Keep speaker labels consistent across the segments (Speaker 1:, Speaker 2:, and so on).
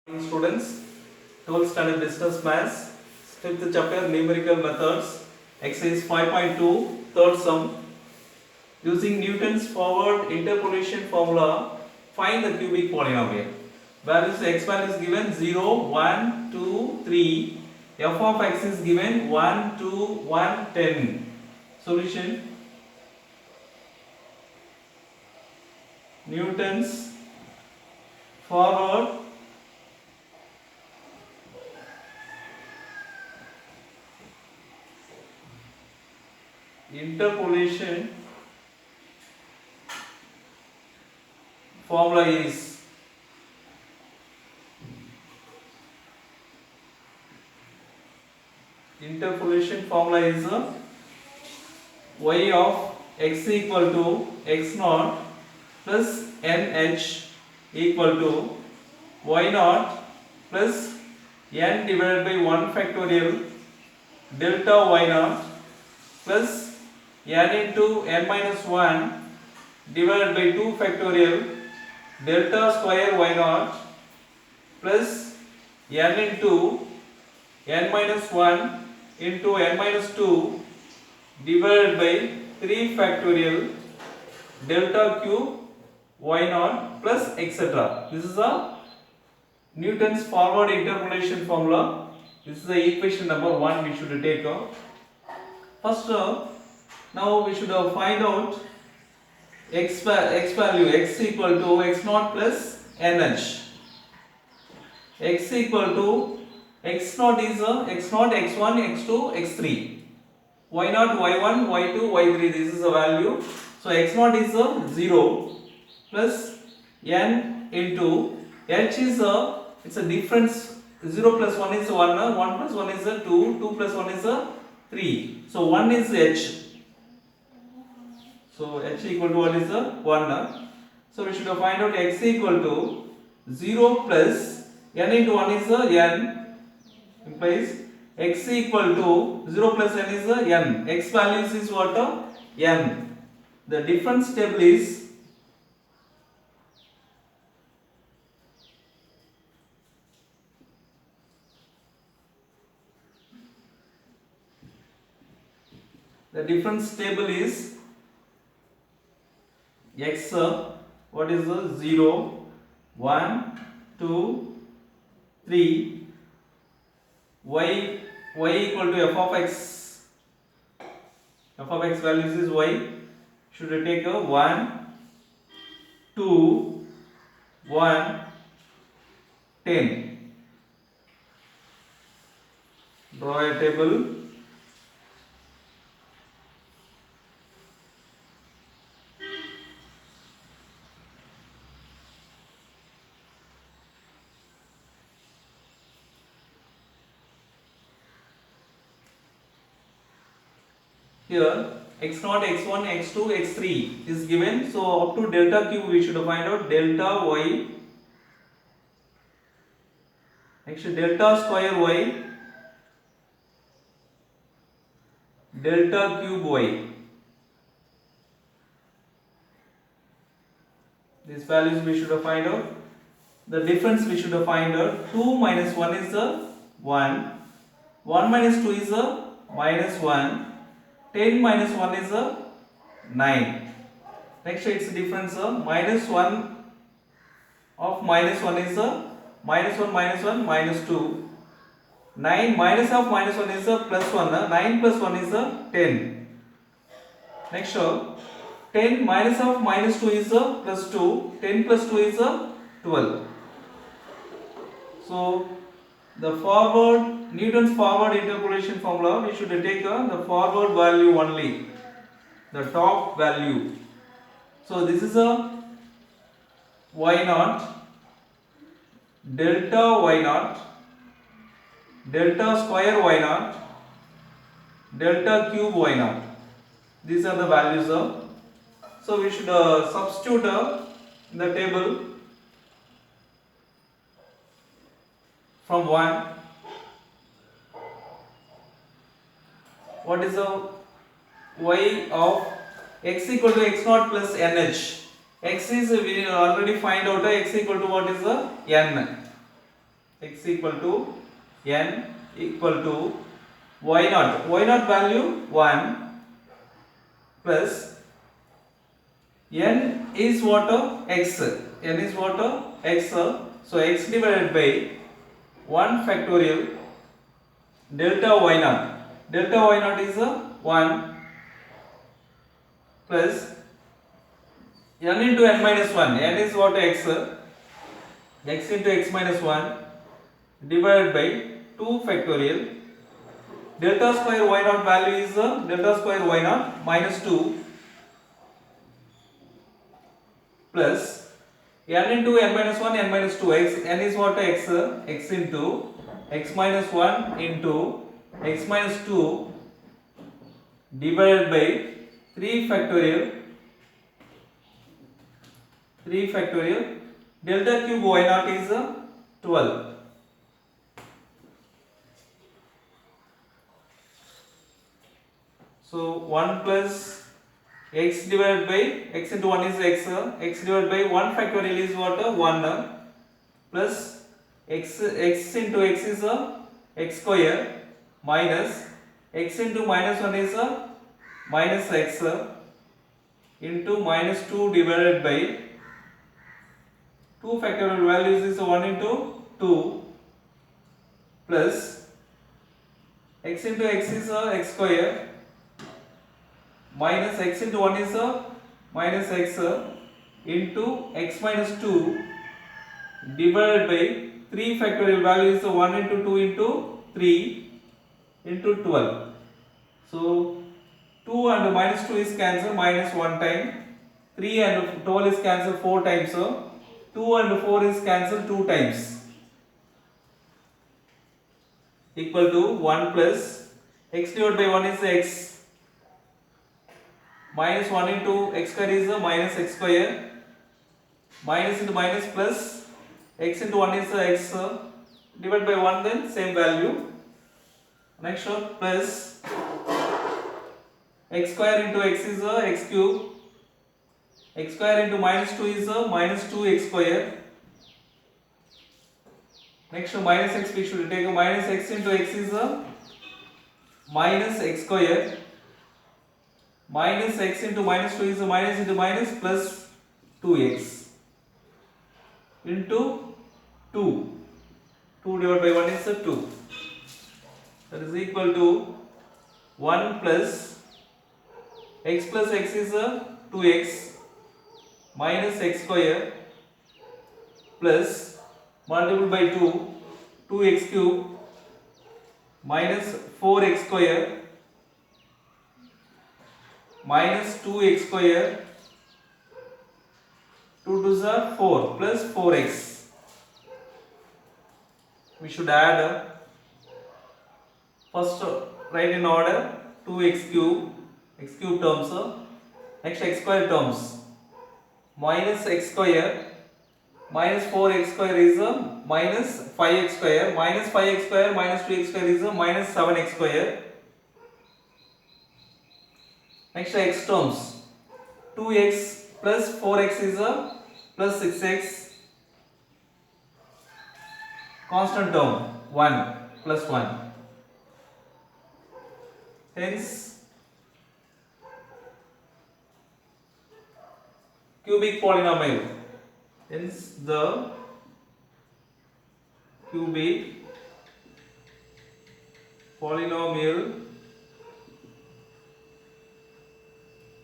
Speaker 1: Morning students, 12th standard business maths, 5th chapter numerical methods, exercise 5.2, third sum. Using Newton's forward interpolation formula, find the cubic polynomial. Values x value is given 0, 1, 2, 3. F of x is given 1, 2, 1, 10. Solution: Newton's forward interpolation formula is y of x equal to x naught plus nh equal to y naught plus n divided by 1 factorial delta y naught plus n into n minus 1 divided by 2 factorial delta square y naught plus n into n minus 1 into n minus 2 divided by 3 factorial delta cube y naught plus etc. This is a Newton's forward interpolation formula. This is the equation number 1 we should take out. First, now we should find out x value, x equal to x naught plus nh. X equal to x naught is x naught, x1, x2, x3. Y naught, y1, y2, y3. This is the value. So x naught is 0 plus n into h is it's a difference. 0 plus 1 is 1, 1 plus 1 is 2, 2 plus 1 is 3. So 1 is h. So h equal to what is 1. So we should find out x equal to 0 plus n into 1 is n, implies x equal to 0 plus n is n. X values is what? N. The difference table is x, what is 0, 1, 2, 3, y equal to f of x. F of x values is y. Should I take a 1, 2, 1, 10. Draw a table. Here x naught, x1, x2, x3 is given. So up to delta cube we should find out delta y. Next delta square y, delta cube y. These values we should find out. The difference we should find out. 2 minus 1 is 1. 1 minus 2 is minus 1. 10 minus 1 is 9. Next its difference minus 1 of minus 1 is minus 1 minus 1 minus 2. 9 minus of minus 1 is plus 1. 9 plus 1 is 10. Next 10 minus of minus 2 is plus 2. 10 plus 2 is 12. So the Newton's forward interpolation formula, we should take the forward value only, the top value. So this is a y naught, delta y naught, delta square y naught, delta cube y naught. These are the values of. So we should substitute in the table from 1. What is the y of x equal to x naught plus nh? X is, we already find out x equal to what is n. x equal to n equal to y naught value 1 plus n is what x, n is what x, so x divided by 1 factorial delta y naught is 1 plus n into n minus 1, n is what x into x minus 1 divided by 2 factorial delta square y naught value is delta square y naught minus 2 plus n into n minus 1 n minus 2 x, n is what x into x minus 1 into x minus 2 divided by 3 factorial delta cube y naught is 12. So 1 plus x divided by x into 1 is x divided by 1 factorial is what 1 plus x into x is x square minus x into minus 1 is minus x into minus 2 divided by 2 factorial values is 1 into 2 plus x into x is x square minus x into 1 is minus x into x minus 2 divided by 3 factorial value is 1 into 2 into 3 into 12. So 2 and minus 2 is cancelled, minus 1 time, 3 and 12 is cancelled 4 times, so 2 and 4 is cancelled 2 times, equal to 1 plus x divided by 1 is x minus 1 into x square is minus x square minus into minus plus x into 1 is x divided by 1, then same value. Next one plus x square into x is x cube, x square into minus 2 is minus 2x square. Next minus x, we should take a minus x into x is minus x square minus x into minus 2 is minus into minus plus 2x into 2 divided by 1 is 2, that is equal to 1 plus x is 2x minus x square plus multiplied by 2x cube minus 4x square minus 2x square, 2 to the 4 plus 4x. We should add first write in order 2x cube terms, next x square terms, minus x square minus 4x square is minus 5x square minus 5x square minus 2x square is minus 7x square. Next x terms, 2x plus 4x is plus 6x, constant term 1 plus 1, hence cubic polynomial, hence the cubic polynomial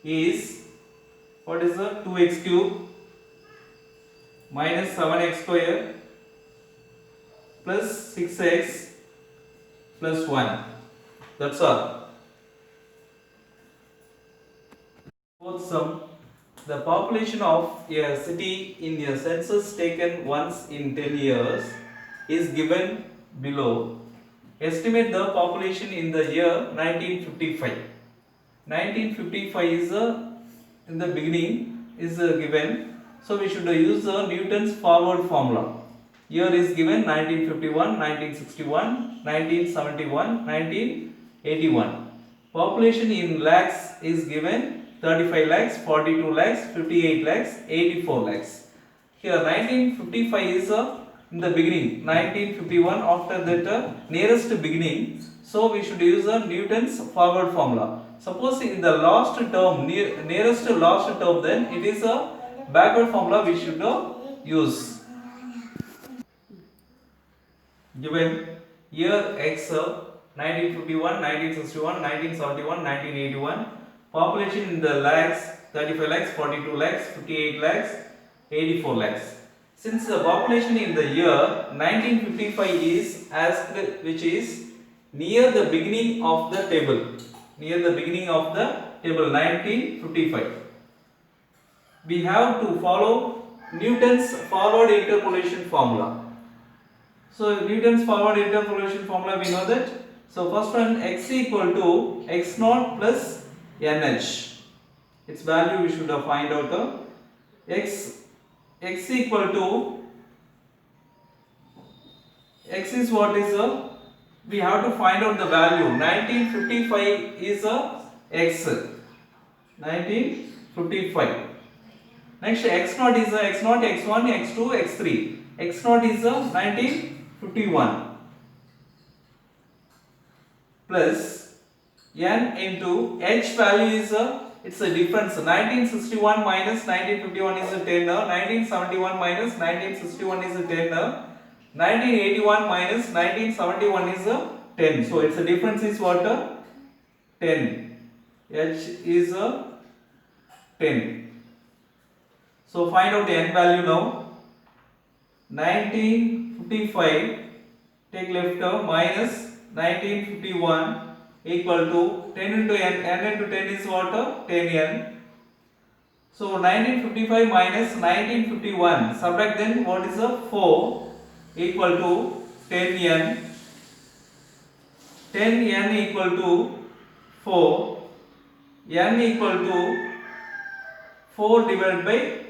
Speaker 1: is what is the 2x cube minus 7x square plus 6x plus 1. That's all. Fourth sum. The population of a city in a census taken once in 10 years is given below. Estimate the population in the year 1955. 1955 is in the beginning is given, so we should use Newton's forward formula. Year is given 1951, 1961, 1971, 1981. Population in lakhs is given 35 lakhs, 42 lakhs, 58 lakhs, 84 lakhs. Here 1955 is in the beginning 1951 after that nearest beginning, so we should use a Newton's forward formula. Suppose in the last term nearest to last term, then it is a backward formula we should use. Given year X 1951, 1961, 1971, 1981, population in the lakhs 35 lakhs, 42 lakhs, 58 lakhs, 84 lakhs. Since the population in the year 1955 is asked, which is near the beginning of the table, 1955, we have to follow Newton's forward interpolation formula. So Newton's forward interpolation formula, we know that. So first one, x equal to x naught plus nh. Its value we should find out. X equal to x is what is we have to find out the value. 1955 is x. 1955. Next x naught is x naught, x1, x2, x3. X naught is 1951 plus n into h value is it's a difference. 1961 minus 1951 is 10. 1971 minus 1961 is 10. 1981 minus 1971 is 10. So its a difference is what? 10. H is 10. So find out the n value now. 1955, take left minus 1951 equal to 10 into n. N into 10 is what? 10n. So 1955 minus 1951, subtract, then what is 4 equal to 10n. 10n equal to 4. N equal to 4 divided by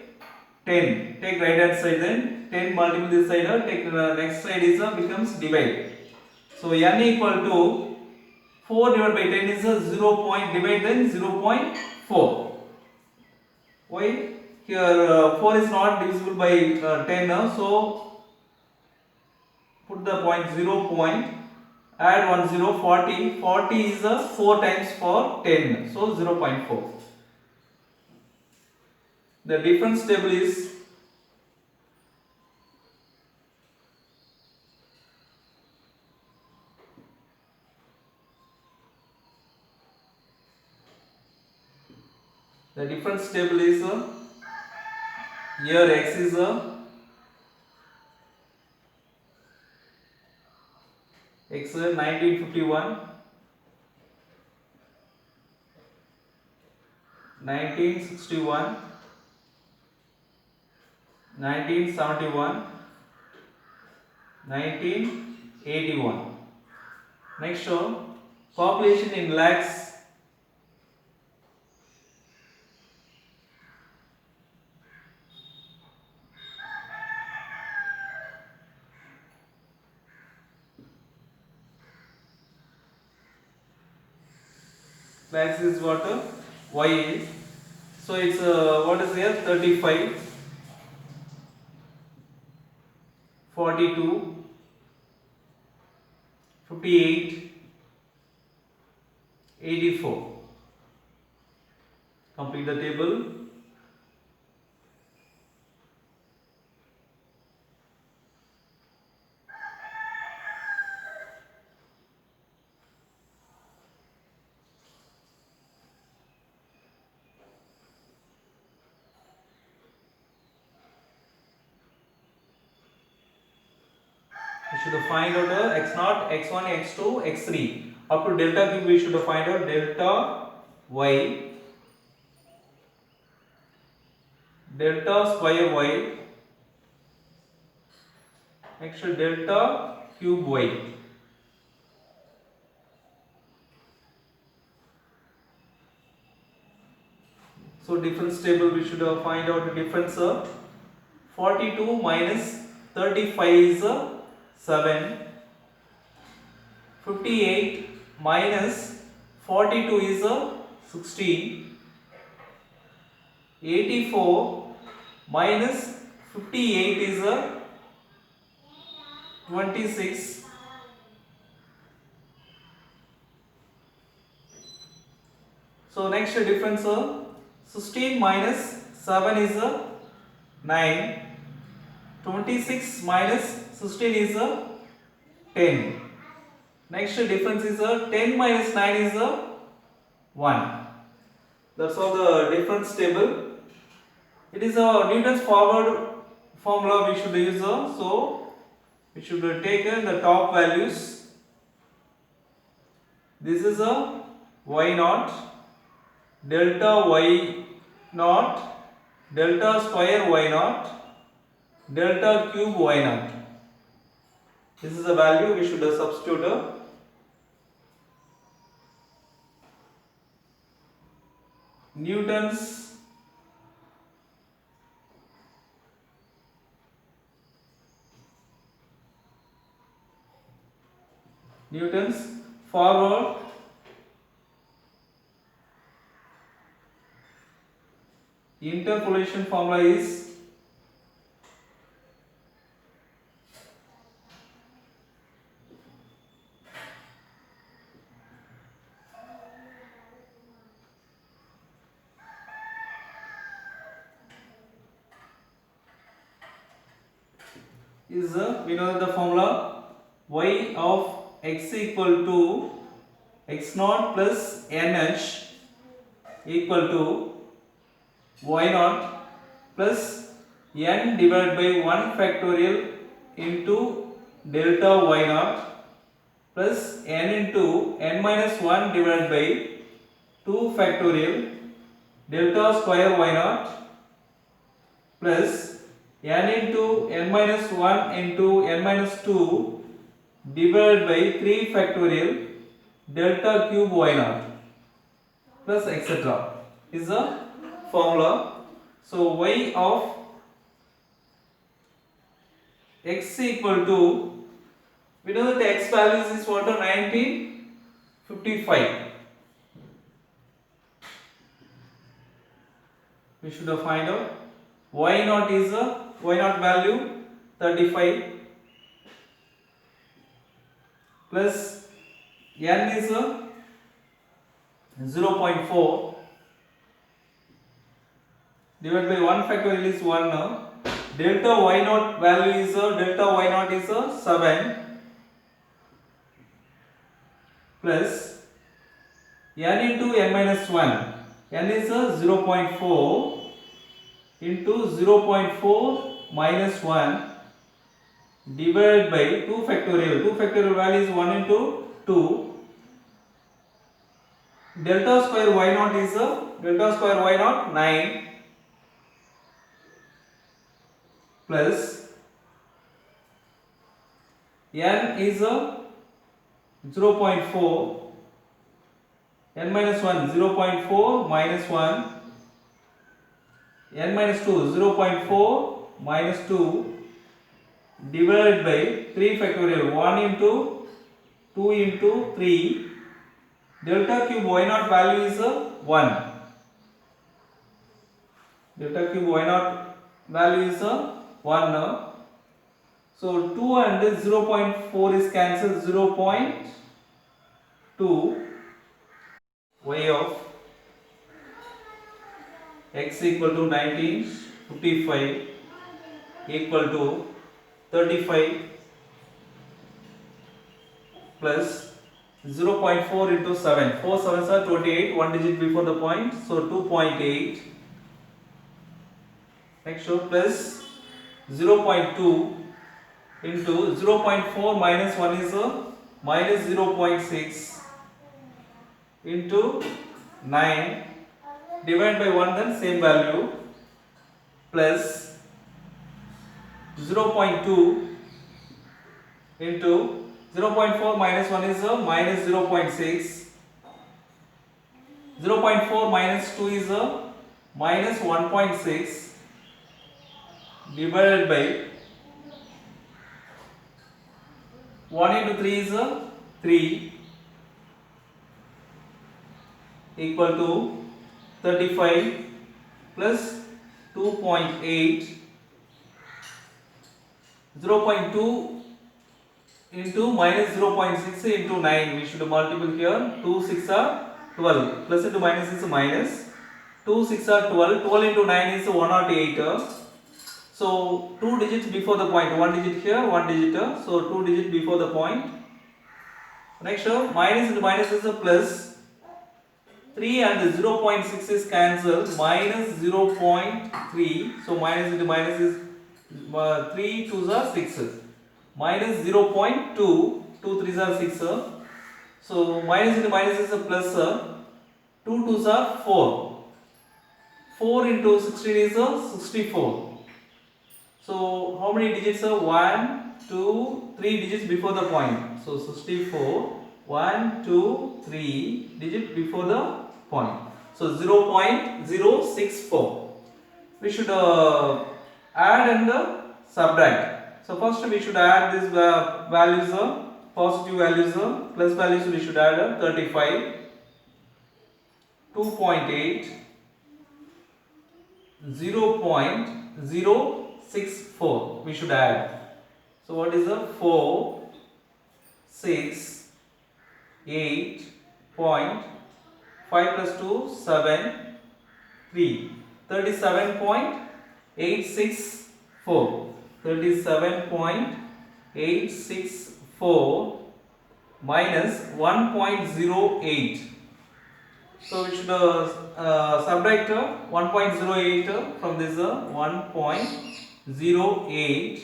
Speaker 1: 10. Take right hand side, then 10 multiple this side, take next side is becomes divide. So n equal to 4 divided by 10 is 0. Divide, then 0.4. Why? Here 4 is not divisible by 10, so put the point 0. Add 1 0, 40. 40 is 4 times for 10, so 0.4. The difference table is here x is x 1951, 1961, 1971, 1981. Next population in lakhs. Lakhs is what? Y is. So it's what is here? 35, 42, 58, 84. Complete the table. We should find out x naught, x1, x2, x3. Up to delta cube we should find out delta y, delta square y, next delta cube y. So difference table we should find out the difference. 42 minus 35 is 7. 58 minus 42 is 16. 84 minus 58 is 26. So next difference 16 minus 7 is 9. 26 minus 16 is 10. Next difference is 10 minus 9 is 1. That's all the difference table. It is a Newton's forward formula we should use. So we should take the top values. This is a y naught, delta y naught, delta square y naught, delta cube y naught. This is the value we should substitute. Newton's forward interpolation formula is we know the formula y of x equal to x naught plus nh equal to y naught plus n divided by 1 factorial into delta y naught plus n into n minus 1 divided by 2 factorial delta square y naught plus n into n minus 1 into n minus 2 divided by 3 factorial delta cube y naught plus etc. is the formula. So y of x equal to, we know that the x values is what, 1955. We should find out y naught is y naught value 35 plus n is 0.4 divided by 1 factorial is 1. Delta y naught value is 7 plus n into n minus 1. n is 0.4 into 0.4 minus 1 divided by 2 factorial. 2 factorial value is 1 into 2. Delta square y naught is delta square y naught 9 plus n is 0.4, n minus 1 0.4 minus 1, n minus 2 0.4 minus 2 divided by 3 factorial, 1 into 2 into 3. Delta cube y naught value is 1. Delta cube y naught value is 1 now. So 2 and 0.4 is cancelled, 0.2. Y of x equal to 1955 equal to 35 plus 0.4 into 7. 4 sevens are 28, 1 digit before the point, so 2.8. Next show plus 0.2 into 0.4 minus 1 is minus 0.6 into 9 divided by 1, then same value, plus 0.2 into 0.4 minus 1 is minus 0.6. 0.4 minus 2 is minus 1.6 divided by 1 into 3 is 3 equal to 35 plus 2.8. 0.2 into minus 0.6 into 9. We should multiple here. 2 6 are 12. Plus into minus is minus. 2 6 are 12. 12 into 9 is 108. So 2 digits before the point. 1 digit here, 1 digit here. So 2 digits before the point. Next, minus into minus is a plus. 3 and 0.6 is cancelled. Minus 0.3. So minus into minus is 3 2s are 6. Minus 0.2. 2 3s are 6. So minus into minus is a plus. 2 2s are 4. 4 into 16 is a 64. So how many digits are 1, 2, 3 digits before the point. So 64. 1, 2, 3 digit before the point. So 0.064. We should add and subtract. So first we should add these values, positive values, plus values we should add 35, 2.8, 0.064 we should add. So what is the 4, 6, 8, 5 plus 2, 7, 3, 37.864. 37.864 minus 1.08. So we should subtract 1.08 from this 1.08.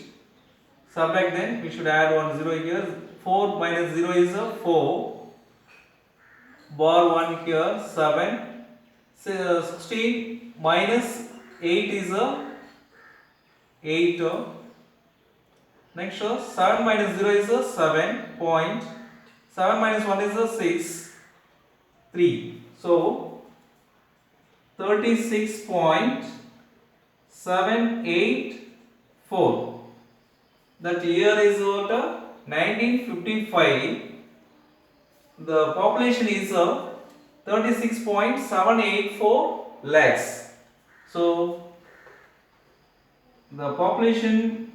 Speaker 1: Subtract, then we should add 1 0 here. 4 minus 0 is 4. Bar 1 here, 7. 16 minus 8 is 8. Next, 7 minus 0 is 7. 7 minus 1 is 6. 3. So 36.784. That year is what? 1955. The population is 36.784 lakhs. So the population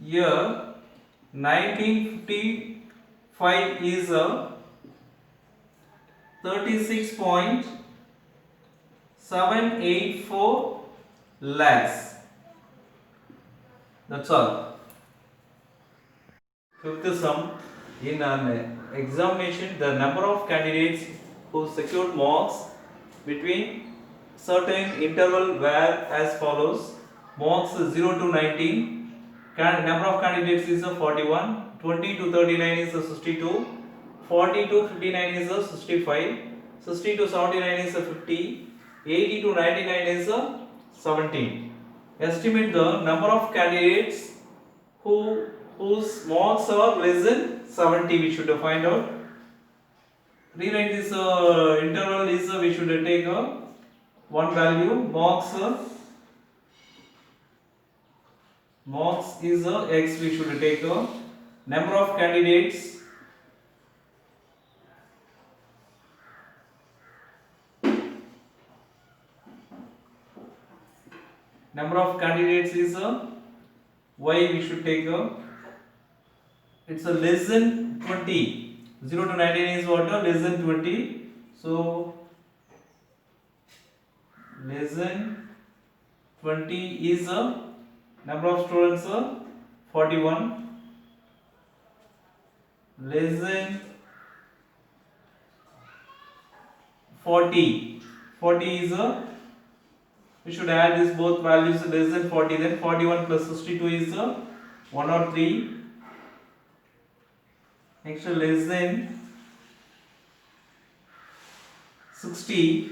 Speaker 1: year 1955 is 36.784 lakhs. That's all. Fifth sum. In an examination, the number of candidates who secured marks between certain interval were as follows. Marks 0 to 19. Number of candidates is 41. 20 to 39 is 62. 40 to 59 is 65. 60 to 79 is 50. 80 to 99 is 17. Estimate the number of candidates whose marks are less than 70. We should find out. Rewrite this interval is we should take one value. Marks is x. We should take number of candidates. Number of candidates is y. We should take it's a less than 20. 0 to 19 is what? Less than 20. So less than 20 is number of students 41. Less than 40. 40 is we should add this both values less than 40. Then 41 plus 62 is 103. Next, less than 60.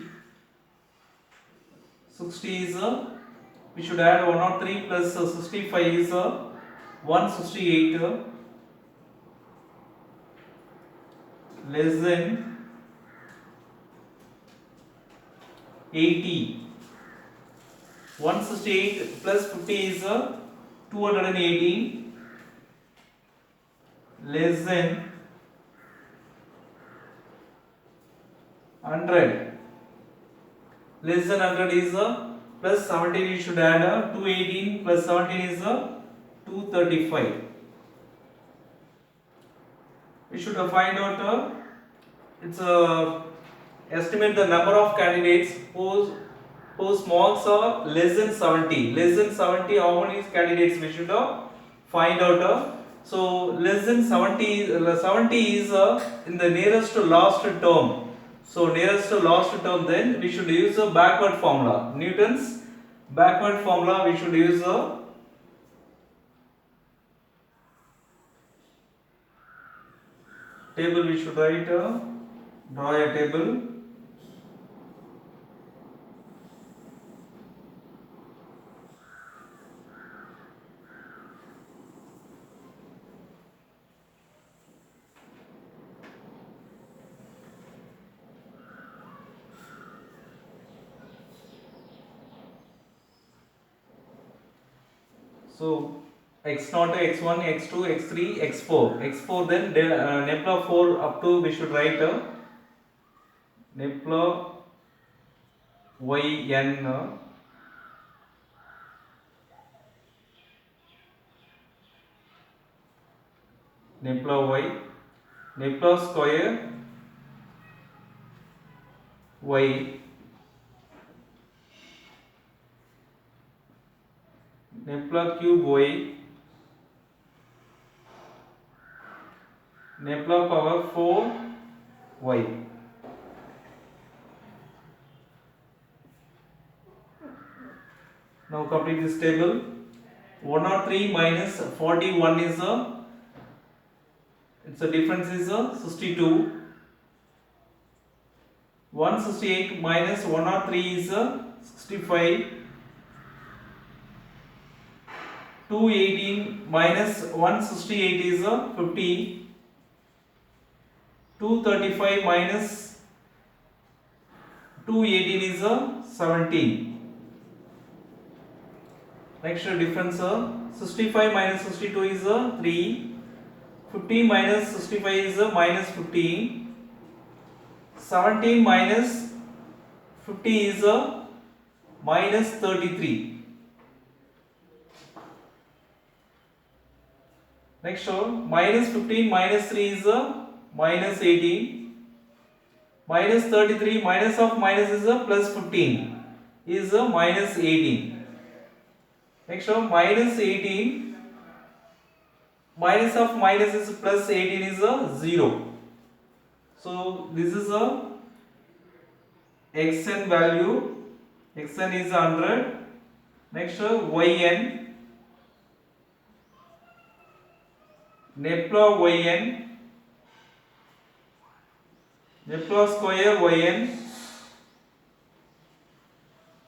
Speaker 1: 60 is we should add 103 plus 65 is 168. Less than 80. 168 plus 50 is 218. Less than 100. less than 100 is plus 17, you should add 218 plus 17 is 235. We should find out it's estimate the number of candidates whose marks are less than 70. Less than 70, how many candidates we should find out? So less than 70, 70 is in the nearest to last term. So nearest to last term, then we should use a backward formula. Newton's backward formula we should use a table. We should write draw a table. So x0, x1, x2, x3, x4. x4 then Nepla 4 up to we should write Nepla yn Nepla y, Nepla square y, Nepla cube y, Nepla power 4 y. Now complete this table. 103 minus 41 is its a difference is 62. 168 minus 103 is 65. 218 minus 168 is 50. 235 minus 218 is 17. Next difference 65 minus 62 is 3. 50 minus 65 is minus 15. 17 minus 50 is minus 33. Next minus 15 minus 3 is minus 18. Minus 33 minus of minus is plus 15 is minus 18. Next minus 18 minus of minus is plus 18 is 0. So this is a xn value. Xn is 100. Next yn Nepla yn, Nepla square yn,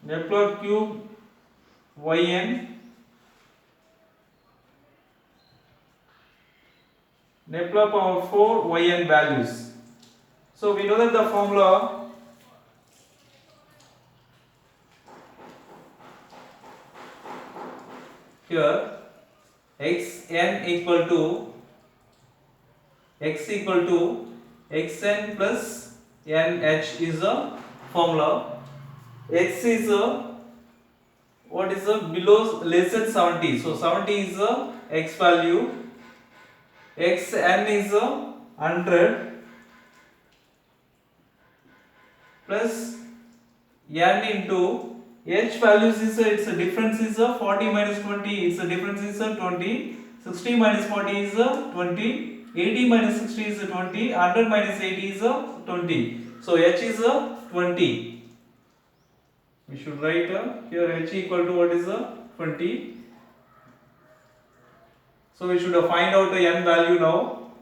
Speaker 1: Nepla cube yn, Nepla power 4 yn values. So we know that the formula here xn equal to x equal to xn plus nh is a formula. X is what is below less than 70. So 70 is x value. Xn is 100 plus n into h values is its difference is 40 minus 20. Its difference is 20. 60 minus 40 is 20. 80 minus 60 is 20, 100 minus 80 is 20. So h is 20. We should write here h equal to what is 20. So we should find out the n value now.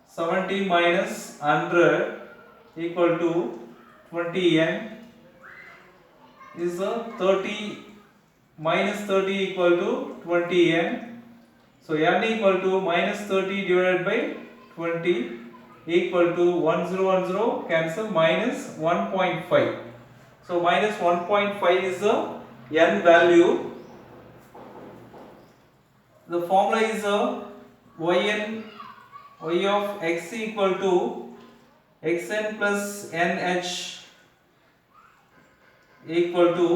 Speaker 1: 70 minus 100 equal to 20n is 30 minus 30 equal to 20n. So n equal to minus 30 divided by 20 equal to 1010 cancel minus 1.5. So minus 1.5 is the n value. The formula is yn y of x equal to xn plus nh equal to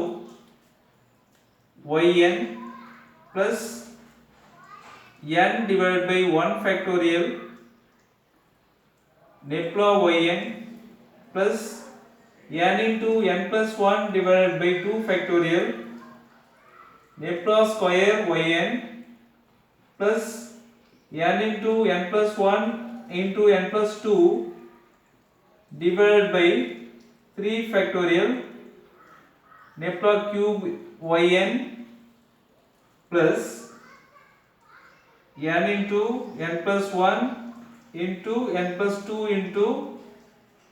Speaker 1: yn plus n divided by 1 factorial nepla yn plus n into n plus 1 divided by 2 factorial nepla square yn plus n into n plus 1 into n plus 2 divided by 3 factorial nepla cube yn plus n into n plus 1 into n plus 2 into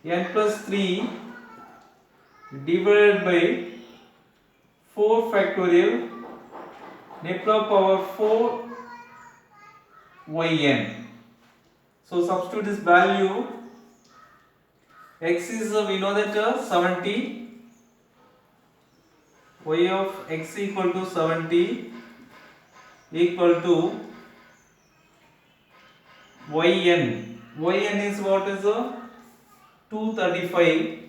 Speaker 1: n plus 3 divided by 4 factorial nepla power 4 yn. So substitute this value. X is we know that 70, y of x equal to 70 equal to yn. Yn is what is 235.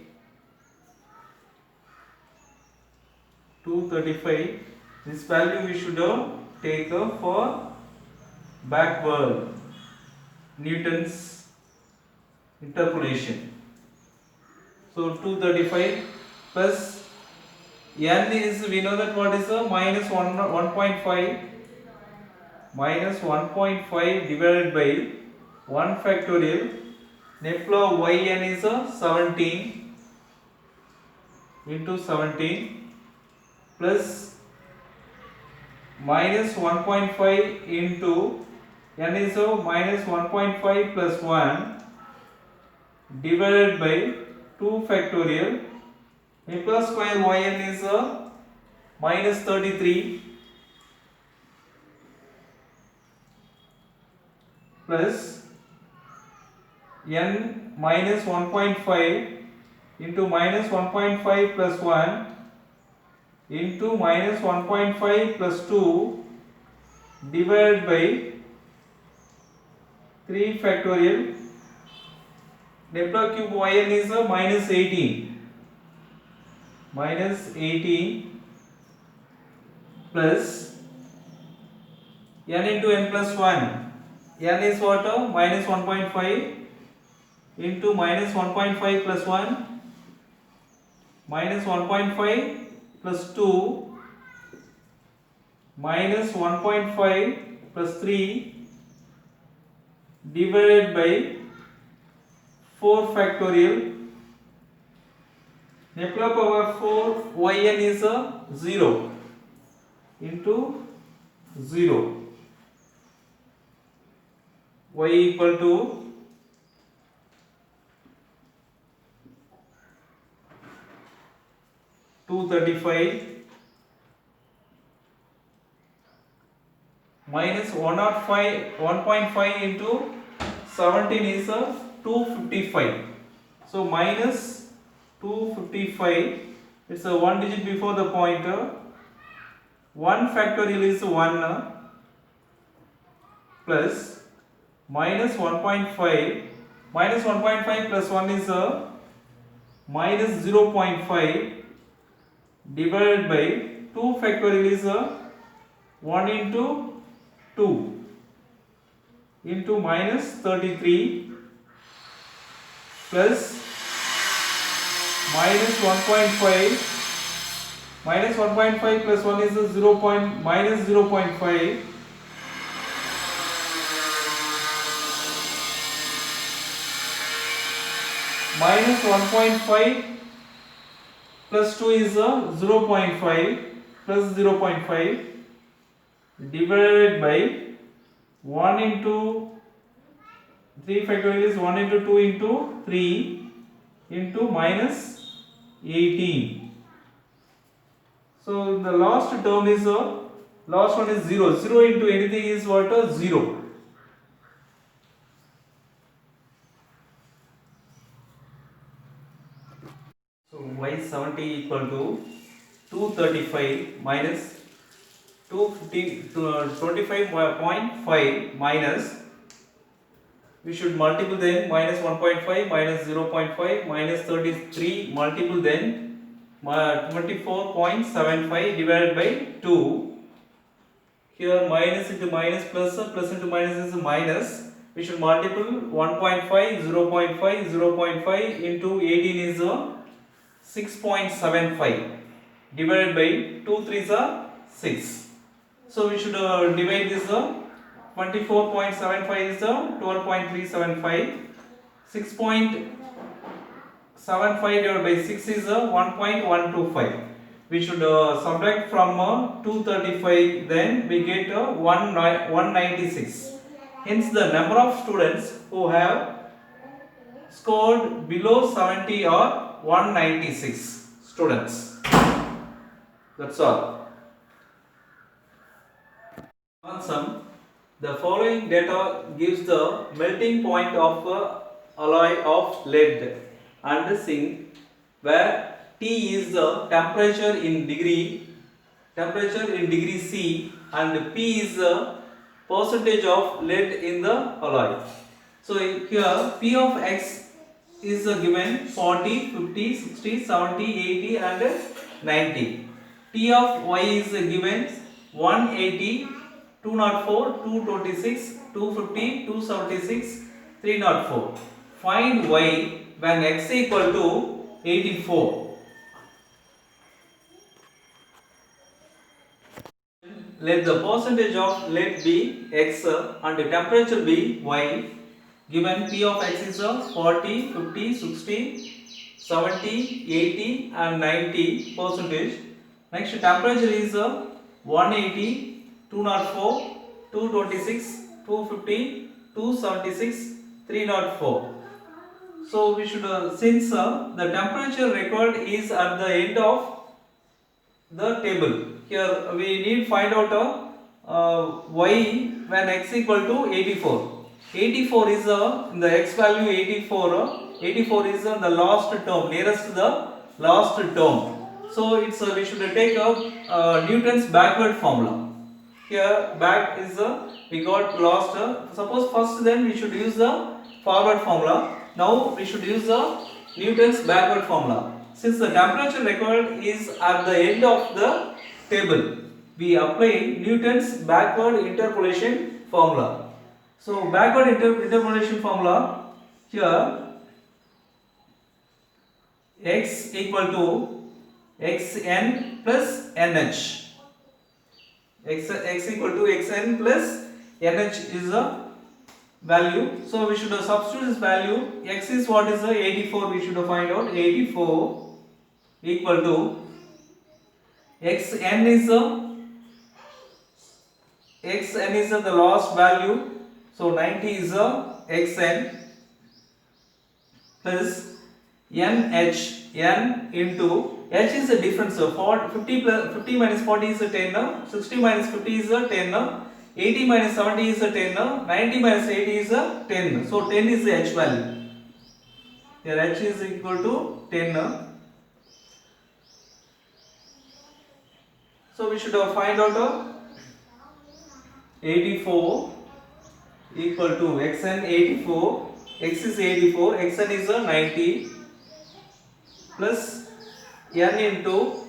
Speaker 1: 235. This value we should take for backward Newton's interpolation. So 235 plus n is we know that what is minus 1.5 minus 1.5 divided by 1 factorial nepla yn is 17 into 17 plus minus 1.5 into n is minus 1.5 plus 1 divided by 2 factorial nepla square yn is minus 33 plus n minus 1.5 into minus 1.5 plus 1 into minus 1.5 plus 2 divided by 3 factorial nepla cube yn is minus 18 plus n into n plus 1 n is what minus 1.5 into minus 1.5 plus 1 minus 1.5 plus 2 minus 1.5 plus 3 divided by 4 factorial nepla power 4 yn is 0 into 0 y equal to minus 1.5 into 17 is 255. So minus 255, it's a one digit before the pointer. 1 factorial is 1 plus minus 1.5 minus 1.5 plus 1 is minus 0.5 divided by 2 factorial is 1 into 2 into minus 33 plus minus 1.5 minus 1.5 plus 1 is minus 0.5 minus 1.5 plus 2 is 0.5 plus 0.5 divided by 1 into 3 factorial is 1 into 2 into 3 into minus 18. So the last term is last one is 0. 0 into anything is what? 0. So y70 equal to 235 minus 25.5 minus, we should multiple then minus 1.5 minus 0.5 minus 33 multiple then 24.75 divided by 2. Here minus into minus plus, plus into minus is minus. We should multiply 1.5, 0.5, 0.5 into 18 is 6.75 divided by 2 3s are 6. So we should divide this 24.75 is 12.375. 6.75 divided by 6 is 1.125. We should subtract from 235, then we get 196. Hence the number of students who have scored below 70 are 196 students. That's all. Answer. The following data gives the melting point of alloy of lead and zinc, where T is the temperature in degree C, and P is the percentage of lead in the alloy. So here P of X is given 40, 50, 60, 70, 80 and 90. P of Y is given 180, 204, 226, 250, 276, 304. Find Y when X equal to 84. Let the percentage of lead be X and the temperature be Y. Given P of X is 40, 50, 60, 70, 80 and 90 percentage. Next temperature is 180, 204, 226, 250, 276, 304. So we should since the temperature required is at the end of the table. Here we need find out Y when X equal to 84. 84 is in the X value 84. 84 is the last term, nearest to the last term. So it's we should take Newton's backward formula. Here back is we got lost. Suppose first then we should use the forward formula. Now we should use the Newton's backward formula. Since the temperature required is at the end of the table, we apply Newton's backward interpolation formula. So backward interpolation formula, here X equal to Xn plus Nh. X equal to Xn plus Nh is a value. So we should substitute this value. X is what is 84. We should find out 84 equal to Xn is the last value. So 90 is Xn plus Nh. N into H is the difference. 50 minus 40 is 10. 60 minus 50 is 10. 80 minus 70 is 10. 90 minus 80 is 10. So 10 is the H value. Here H is equal to 10. So we should find out 84 equal to Xn 84. X is 84. Xn is 90 plus N into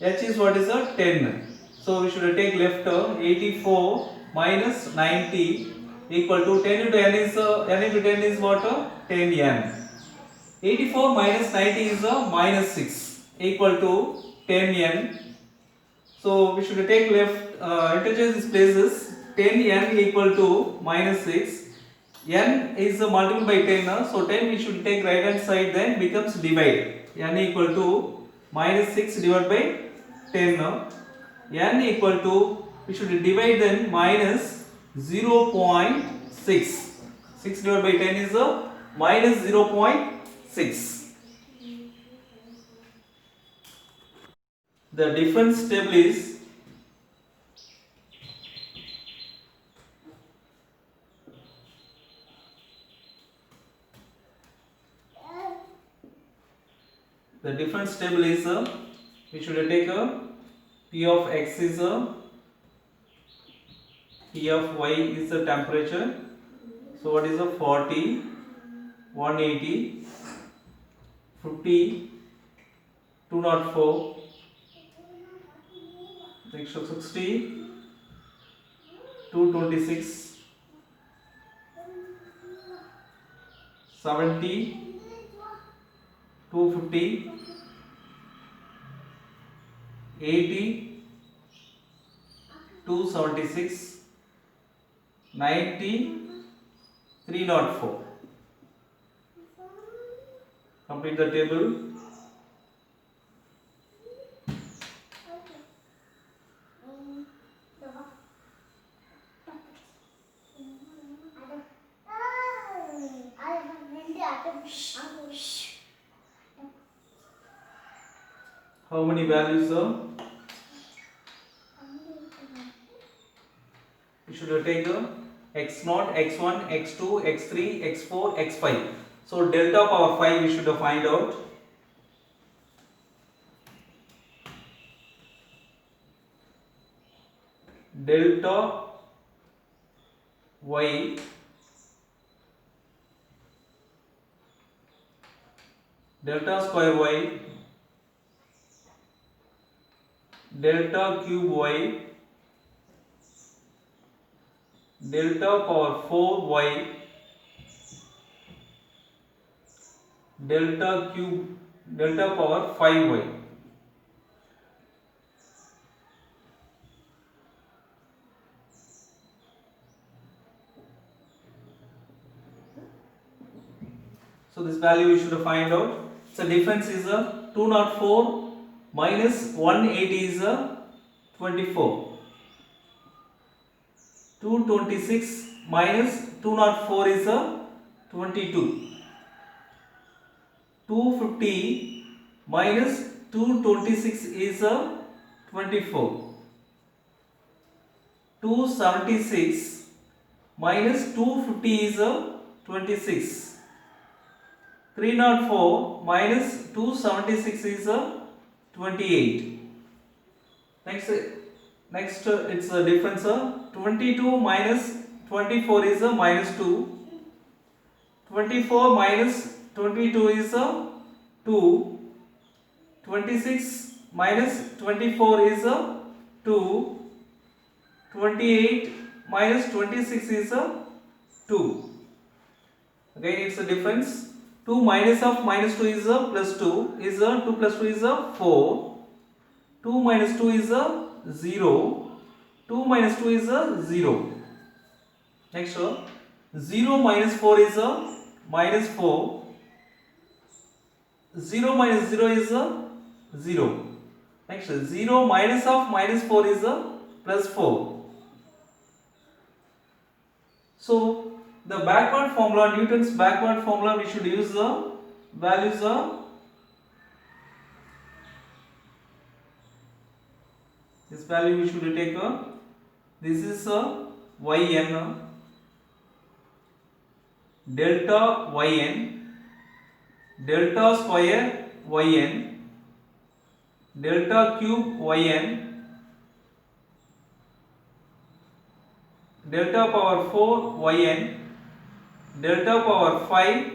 Speaker 1: H is what is 10. So we should take left 84 minus 90 equal to 10 into N is N into 10 is what 10N. 84 minus 90 is minus 6 equal to 10N. So we should take left interchange these places. 10N equal to minus 6. N is multiplied by 10. So 10 we should take right hand side, then becomes divide. N equal to minus 6 divided by 10. N equal to, we should divide then minus 0.6. 6 divided by 10 is minus 0.6. The difference table is we should take P of X is P of Y is the temperature. So what is 40, 180, 50, 204, next 60, 226, 70, 250, 80, 276, 90, 304. Complete the table. How many values are? You should take x0, x1, x2, x3, x4, x5. So delta power 5 we should find out. Delta y delta square y delta cube y delta power 4 y delta cube delta power 5 y. So this value we should find out. So difference is 204 minus 180 is 24. 226 minus 204 is 22. 250 minus 226 is 24. 276 minus 250 is 26. 304 minus 276 is 28. Next it's a difference 22 minus 24 is minus 2. 24 minus 22 is 2. 26 minus 24 is 2. 28 minus 26 is 2. Again it's a difference. 2 minus of minus 2 is plus 2 is 2 plus 2 is 4. 2 minus 2 is 0. 2 minus 2 is 0. Next 0 minus 4 is minus 4. 0 minus 0 is 0. Next 0 minus of minus 4 is plus 4. So the backward formula, Newton's backward formula, we should use the values this value we should take this is yn delta yn delta square yn delta cube yn delta power 4 yn delta power 5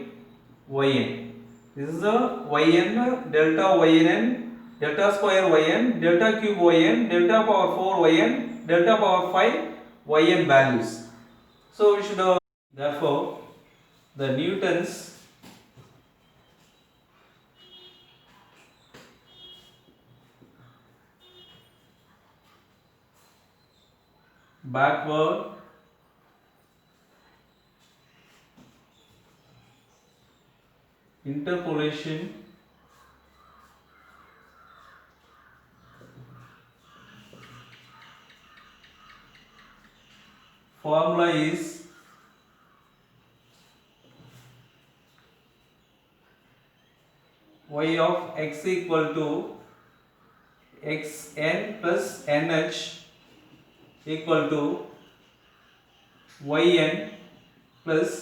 Speaker 1: yn. This is the yn delta yn delta square yn delta cube yn delta power 4 yn delta power 5 yn values. So we should therefore the Newton's backward interpolation formula is y of x equal to xn plus nh equal to yn plus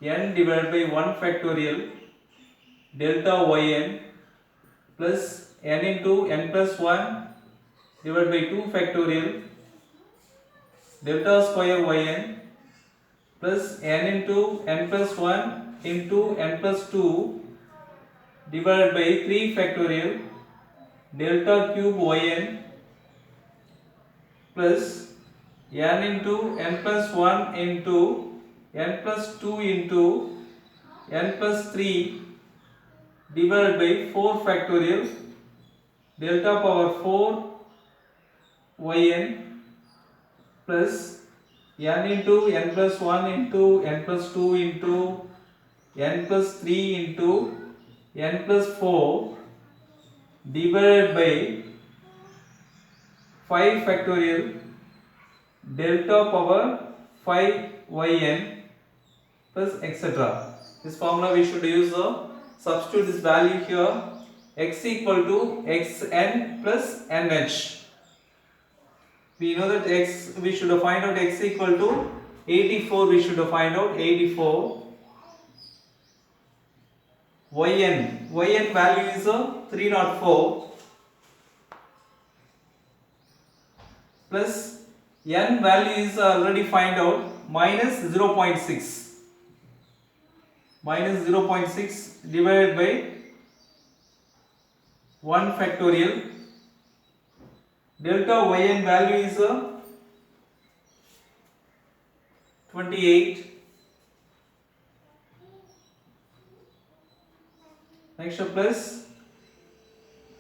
Speaker 1: n divided by 1 factorial delta yn plus n into n plus 1 divided by 2 factorial delta square yn plus n into n plus 1 into n plus 2 divided by 3 factorial delta cube yn plus n into n plus 1 into n plus 2 into n plus 3 divided by 4 factorial delta power 4 yn plus n into n plus 1 into n plus 2 into n plus 3 into n plus 4 divided by 5 factorial delta power 5 yn plus etc. This formula we should use. Substitute this value here. X equal to xn plus nh. We know that x, we should find out x equal to 84. We should find out 84. Yn value is 304 plus n value is already find out minus 0.6. Minus 0.6 divided by 1 factorial delta yn value is 28. Next plus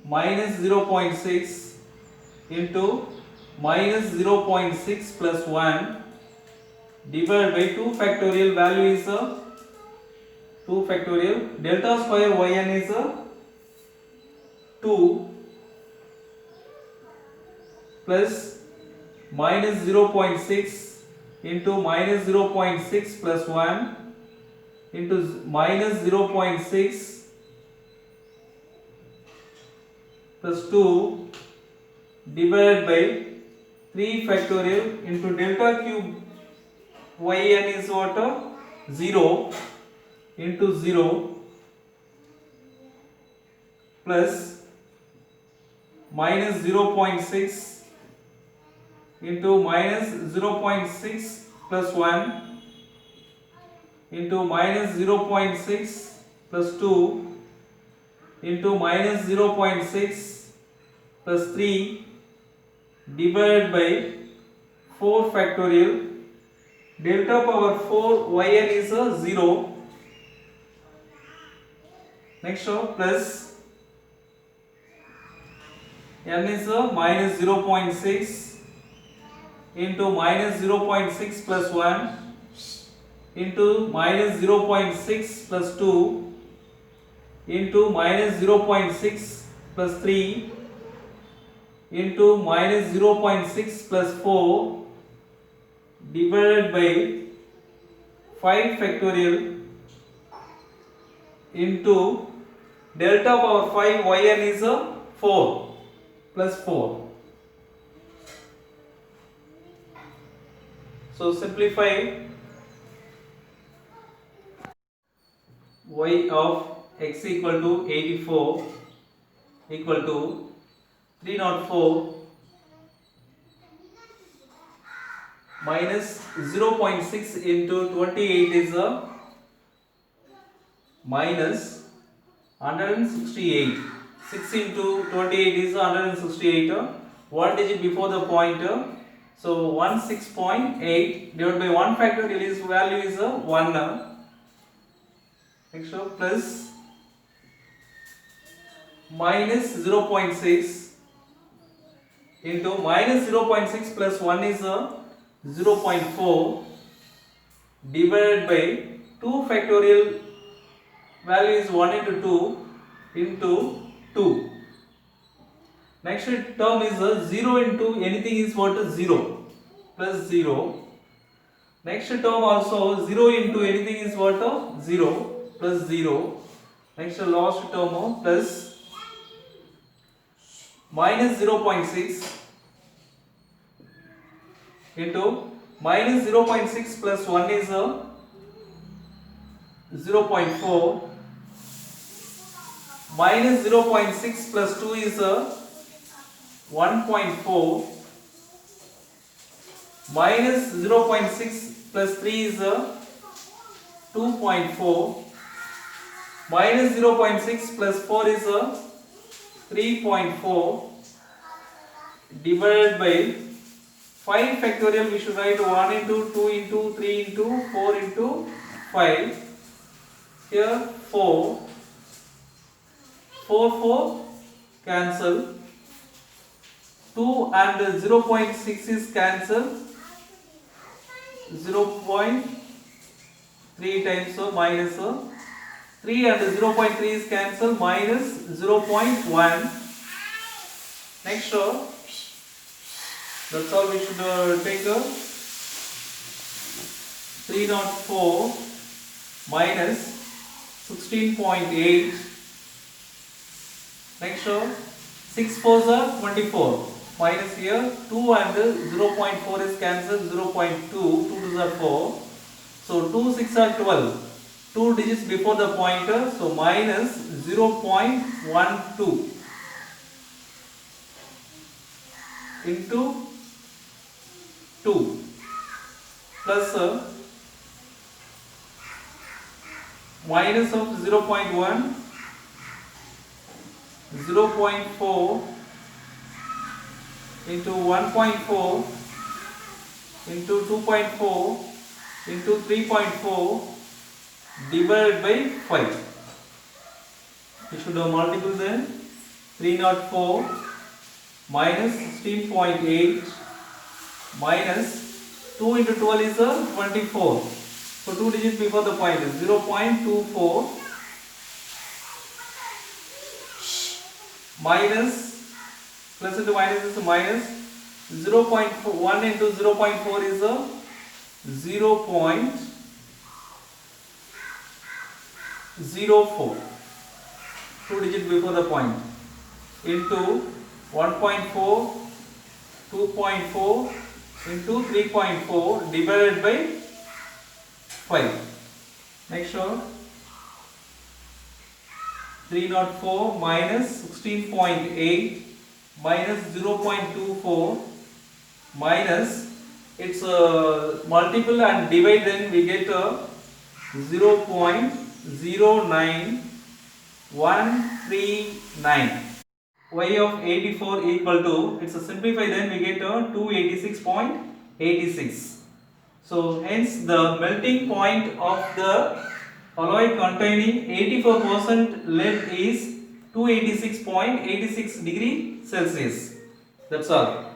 Speaker 1: minus 0.6 into minus 0.6 plus 1 divided by 2 factorial value is 2 factorial delta square yn is 2 plus minus 0.6 into minus 0.6 plus 1 into minus 0.6 plus 2 divided by 3 factorial into delta cube yn is what? 0 into 0 plus minus 0.6 into minus 0.6 plus 1 into minus 0.6 plus 2 into minus 0.6 plus 3 divided by 4 factorial delta power 4 yn is 0. Next plus n is minus 0.6 into minus 0.6 plus 1 into minus 0.6 plus 2 into minus 0.6 plus 3 into minus 0.6 plus 4 divided by 5 factorial into delta power 5 yn is 4 plus 4. So simplify y of x equal to 84 equal to 304 minus 0.6 into 28 is minus 168. 6 into 28 is 168. 1 digit before the pointer. So 16.8 divided by 1 factorial is value is 1. Next plus minus 0.6 into minus 0.6 plus 1 is 0.4 divided by 2 factorial value is 1 into 2 into 2. Next term is 0 into anything is what? 0 plus 0. Next term also 0 into anything is what? 0 plus 0. Next last term plus minus 0.6 into minus 0.6 plus 1 is 0.4 minus 0.6 plus 2 is 1.4 minus 0.6 plus 3 is 2.4 minus 0.6 plus 4 is 3.4 divided by 5 factorial. We should write 1 into 2 into 3 into 4 into 5. Here 4 cancel. 2 and 0.6 is cancel. 0.3 times so minus 3 and 0.3 is cancel, minus 0.1. Next that's all we should take 304 minus 16.8. Next 6 fours are 24. Minus here 2 and 0.4 is cancelled, 0.2, 2 twos are 4. So 2 6 are 12. 2 digits before the pointer, so minus 0.12 into 2 plus minus of 0.1, 0.4 into 1.4 into 2.4 into 3.4 divided by 5. We should have multiple then. 304 minus 16.8 minus 2 into 12 is 24. So 2 digits before the point is 0.24 minus, plus into minus is minus 0.1 into 0.4 is 0.04, 2 digits before the point, into 1.4, 2.4 into 3.4 divided by 5. Next 304 minus 16.8 minus 0.24 minus its multiple and divide, then we get 0.09139. Y of 84 equal to, it's a simplify, then we get 286.86. So hence the melting point of the alloy containing 84% lead is 286.86 degree Celsius. That's all.